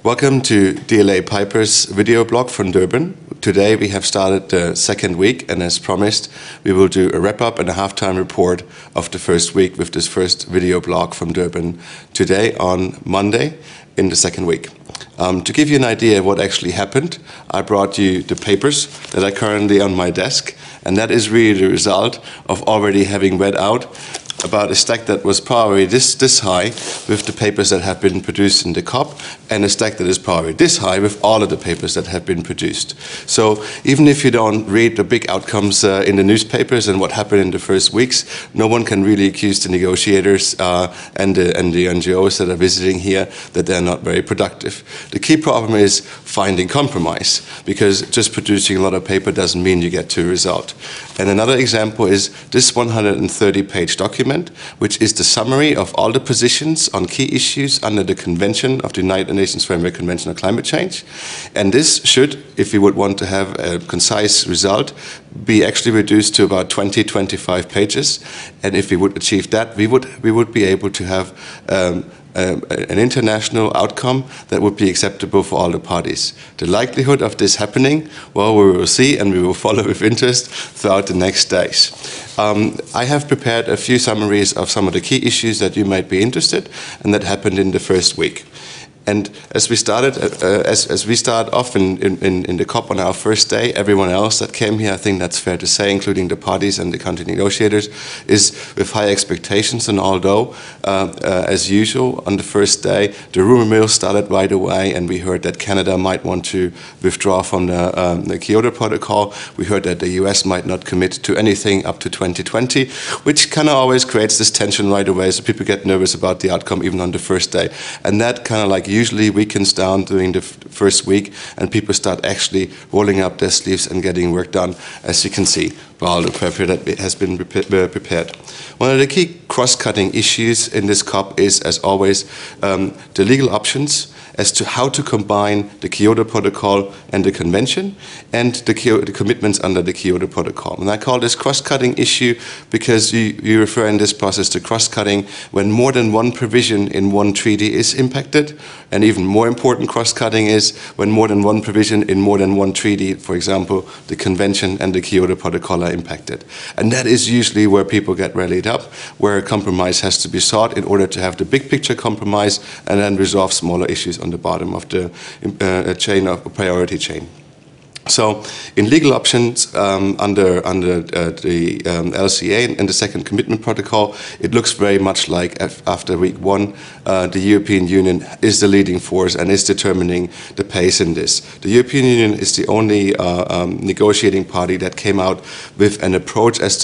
Welcome to DLA Piper's video blog from Durban. Today we have started the second week, and as promised, we will do a wrap-up and a halftime report of the first week with this first video blog from Durban today on Monday in the second week. To give you an idea of what actually happened, I brought you the papers that are currently on my desk, and that is really the result of already having read out about a stack that was probably this high with the papers that have been produced in the COP, and a stack that is probably this high with all of the papers that have been produced. So even if you don't read the big outcomes in the newspapers and what happened in the first weeks, no one can really accuse the negotiators and the NGOs that are visiting here that they're not very productive. The key problem is finding compromise, because just producing a lot of paper doesn't mean you get to a result. And another example is this 130-page document, which is the summary of all the positions on key issues under the Convention of the United Nations Framework Convention on Climate Change. And this should, if we would want to have a concise result, be actually reduced to about 20-25 pages. And if we would achieve that, we would be able to have an international outcome that would be acceptable for all the parties. The likelihood of this happening, well, we will see, and we will follow with interest throughout the next days. I have prepared a few summaries of some of the key issues that you might be interested in and that happened in the first week. And as we started, as we start off in the COP on our first day, everyone else that came here, I think that's fair to say, including the parties and the country negotiators, is with high expectations. And although, as usual, on the first day, the rumor mill started right away, and we heard that Canada might want to withdraw from the Kyoto Protocol. We heard that the US might not commit to anything up to 2020, which kind of always creates this tension right away, so people get nervous about the outcome even on the first day. And that kind of like usually weakens down during the first week, and people start actually rolling up their sleeves and getting work done, as you can see by all the prepare that has been prepared. One of the key cross-cutting issues in this COP is, as always, the legal options as to how to combine the Kyoto Protocol and the Convention and the commitments under the Kyoto Protocol. And I call this cross-cutting issue because you refer in this process to cross-cutting when more than one provision in one treaty is impacted, and even more important cross-cutting is when more than one provision in more than one treaty, for example, the Convention and the Kyoto Protocol, are impacted. And that is usually where people get rallied up, where a compromise has to be sought in order to have the big picture compromise and then resolve smaller issues on the bottom of the priority chain. So, in legal options under the LCA and the second commitment protocol, it looks very much like after week one, the European Union is the leading force and is determining the pace in this. The European Union is the only negotiating party that came out with an approach as to